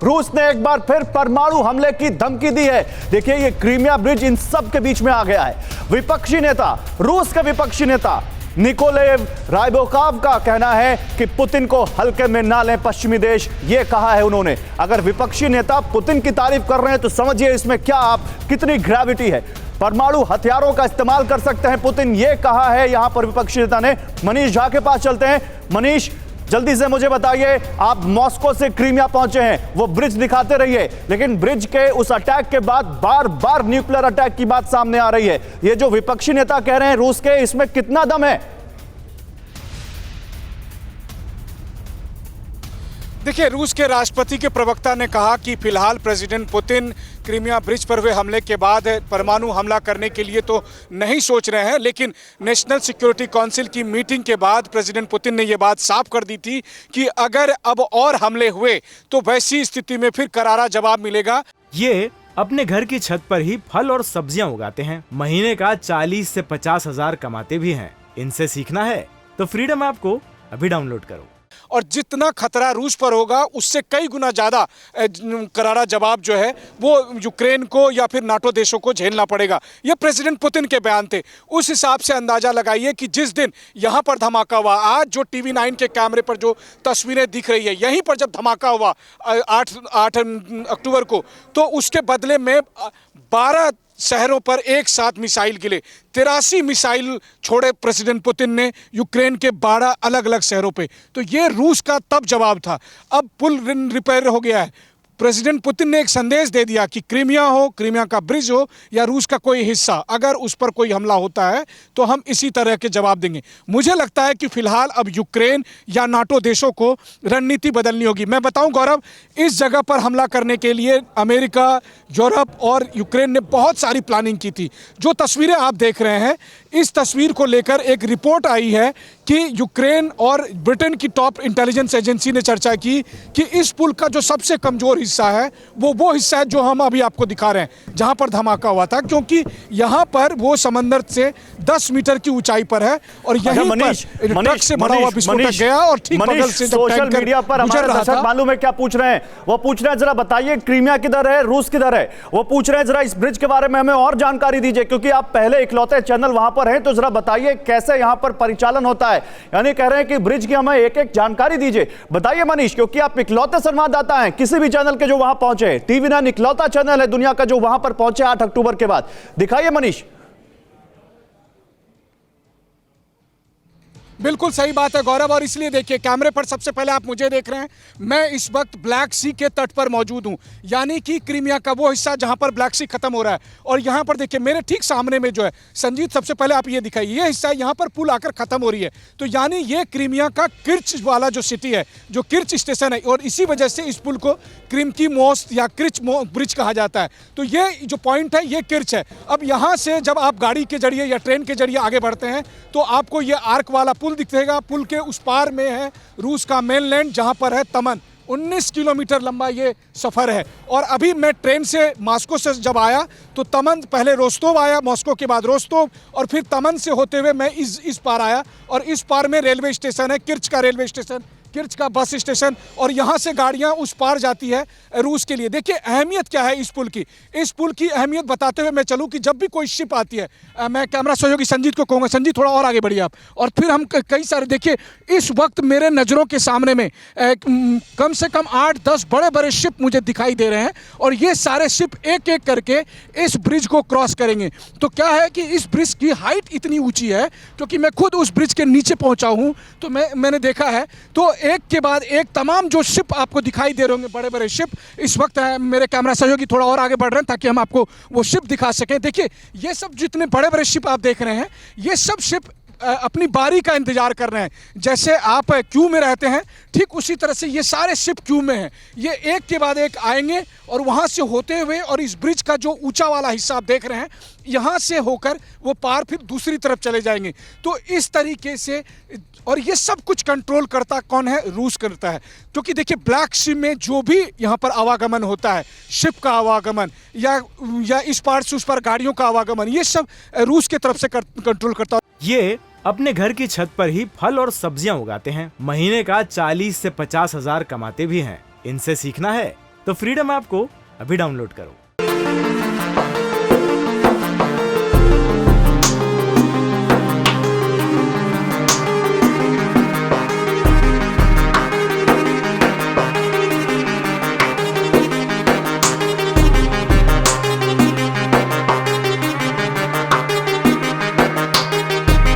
रूस ने एक बार फिर परमाणु हमले की धमकी दी है। देखिए, ये क्रीमिया ब्रिज इन सब के बीच में आ गया है। विपक्षी नेता, रूस के विपक्षी नेता निकोलेव राइबोकोव का कहना है कि पुतिन को हल्के में ना लें पश्चिमी देश, यह कहा है उन्होंने। अगर विपक्षी नेता पुतिन की तारीफ कर रहे हैं तो समझिए इसमें क्या आप कितनी ग्रेविटी है। परमाणु हथियारों का इस्तेमाल कर सकते हैं पुतिन, यह कहा है यहां पर विपक्षी नेता ने। मनीष झा के पास चलते हैं। मनीष, जल्दी से मुझे बताइए, आप मॉस्को से क्रीमिया पहुंचे हैं, वो ब्रिज दिखाते रहिए, लेकिन ब्रिज के उस अटैक के बाद बार बार न्यूक्लियर अटैक की बात सामने आ रही है। ये जो विपक्षी नेता कह रहे हैं रूस के, इसमें कितना दम है? देखिए, रूस के राष्ट्रपति के प्रवक्ता ने कहा कि फिलहाल प्रेसिडेंट पुतिन क्रीमिया ब्रिज पर हुए हमले के बाद परमाणु हमला करने के लिए तो नहीं सोच रहे हैं, लेकिन नेशनल सिक्योरिटी काउंसिल की मीटिंग के बाद प्रेसिडेंट पुतिन ने ये बात साफ कर दी थी कि अगर अब और हमले हुए तो वैसी स्थिति में फिर करारा जवाब मिलेगा। ये अपने घर की छत पर ही फल और सब्जियां उगाते हैं, महीने का 40 से 50 हजार कमाते भी हैं। इनसे सीखना है तो फ्रीडम ऐप को अभी डाउनलोड करो। और जितना खतरा रूस पर होगा उससे कई गुना ज़्यादा करारा जवाब जो है वो यूक्रेन को या फिर नाटो देशों को झेलना पड़ेगा। ये प्रेसिडेंट पुतिन के बयान थे। उस हिसाब से अंदाज़ा लगाइए कि जिस दिन यहाँ पर धमाका हुआ, आज जो TV9 के कैमरे पर जो तस्वीरें दिख रही है, यहीं पर जब धमाका हुआ 8 अक्टूबर को, तो उसके बदले में 12 शहरों पर एक साथ मिसाइल गिरे। 83 मिसाइल छोड़े प्रेसिडेंट पुतिन ने यूक्रेन के 12 अलग अलग शहरों पे। तो ये रूस का तब जवाब था। अब पुल रिपेयर हो गया है। प्रेसिडेंट पुतिन ने एक संदेश दे दिया कि क्रीमिया हो, क्रीमिया का ब्रिज हो या रूस का कोई हिस्सा, अगर उस पर कोई हमला होता है तो हम इसी तरह के जवाब देंगे। मुझे लगता है कि फिलहाल अब यूक्रेन या नाटो देशों को रणनीति बदलनी होगी। मैं बताऊं गौरव, इस जगह पर हमला करने के लिए अमेरिका, यूरोप और यूक्रेन ने बहुत सारी प्लानिंग की थी। जो तस्वीरें आप देख रहे हैं, इस तस्वीर को लेकर एक रिपोर्ट आई है कि यूक्रेन और ब्रिटेन की टॉप इंटेलिजेंस एजेंसी ने चर्चा की कि इस पुल का जो सबसे कमजोर हिस्सा है वो हिस्सा है जो हम अभी आपको दिखा रहे हैं, जहां पर धमाका हुआ था, क्योंकि यहां पर वो समंदर से 10 मीटर की ऊंचाई पर है और यहीं पर ट्रक से भरा हुआ विस्फोटक गया और ठीक बगल से जब सोशल मीडिया पर हमारे दर्शक मालूम है क्या पूछ रहे हैं? वो पूछ रहे हैं जरा बताइए क्रीमिया किधर है, रूस किधर है। वो पूछ रहे हैं जरा इस ब्रिज के बारे में हमें और जानकारी दीजिए, क्योंकि आप पहले इकलौते चैनल वहां पर हैं, तो जरा बताइए कैसे यहां पर परिचालन होता है। यानी कह रहे हैं कि ब्रिज की हमें एक एक जानकारी दीजिए। बताइए मनीष, क्योंकि आप इकलौते संवाददाता हैं किसी भी चैनल के जो वहां पहुंचे। TV9 इकलौता चैनल है दुनिया का जो वहां पर पहुंचे 8 अक्टूबर के बाद। दिखाइए मनीष। बिल्कुल सही बात है गौरव, और इसलिए देखिए कैमरे पर सबसे पहले आप मुझे देख रहे हैं। मैं इस वक्त ब्लैक सी के तट पर मौजूद हूं, यानी कि क्रीमिया का वो हिस्सा जहां पर ब्लैक सी खत्म हो रहा है। और यहां पर देखिए मेरे ठीक सामने में जो है, संजीत सबसे पहले आप ये दिखाइए, ये हिस्सा यहां पर पुल आकर खत्म हो रही है। तो यानी ये क्रीमिया का किर्च वाला जो सिटी है, जो किर्च स्टेशन है, और इसी वजह से इस पुल को क्रीम की मोस्ट या किर्च ब्रिज कहा जाता है। तो ये जो पॉइंट है ये किर्च है। अब यहाँ से जब आप गाड़ी के जरिए या ट्रेन के जरिए आगे बढ़ते हैं तो आपको ये आर्क वाला पुल दिखेगा। पुल के उस पार में है रूस का मेनलैंड, जहां पर है तमन। 19 किलोमीटर लंबा ये सफर है। और अभी मैं ट्रेन से मॉस्को से जब आया तो तमन, पहले रोस्तोव आया, मॉस्को के बाद रोस्तोव, और फिर तमन से होते हुए मैं इस पार आया। और इस पार में रेलवे स्टेशन है, किर्च का रेलवे स्टेशन, किर्च का बस स्टेशन, और यहाँ से गाड़ियाँ उस पार जाती है रूस के लिए। देखिए अहमियत क्या है इस पुल की। इस पुल की अहमियत बताते हुए मैं चलूँ कि जब भी कोई शिप आती है, मैं कैमरा सहयोगी संजीत को कहूँगा, संजीत थोड़ा और आगे बढ़िए आप, और फिर हम कई सारे, देखिए इस वक्त मेरे नज़रों के सामने में कम से कम 8-10 बड़े बड़े शिप मुझे दिखाई दे रहे हैं, और ये सारे शिप एक एक करके इस ब्रिज को क्रॉस करेंगे। तो क्या है कि इस ब्रिज की हाइट इतनी ऊँची है, क्योंकि मैं खुद उस ब्रिज के नीचे पहुँचा हूँ, तो मैंने देखा है, तो एक के बाद एक तमाम जो शिप आपको दिखाई दे रहे होंगे, बड़े बड़े शिप, इस वक्त मेरे कैमरा सहयोगी थोड़ा और आगे बढ़ रहे हैं ताकि हम आपको वो शिप दिखा सकें। देखिए ये सब जितने बड़े बड़े शिप आप देख रहे हैं, ये सब शिप अपनी बारी का इंतजार कर रहे हैं। जैसे आप क्यू में रहते हैं, ठीक उसी तरह से ये सारे शिप क्यू में हैं। ये एक के बाद एक आएंगे और वहाँ से होते हुए, और इस ब्रिज का जो ऊंचा वाला हिस्सा आप देख रहे हैं, यहाँ से होकर वो पार फिर दूसरी तरफ चले जाएंगे। तो इस तरीके से, और ये सब कुछ कंट्रोल करता कौन है? रूस करता है। क्योंकि देखिए ब्लैक सी में जो भी यहाँ पर आवागमन होता है, शिप का आवागमन या इस पार से उस पार गाड़ियों का आवागमन, ये सब रूस की तरफ से कंट्रोल करता है। ये अपने घर की छत पर ही फल और सब्जियां उगाते हैं, महीने का 40 से 50 हजार कमाते भी हैं। इनसे सीखना है तो फ्रीडम ऐप को अभी डाउनलोड करो।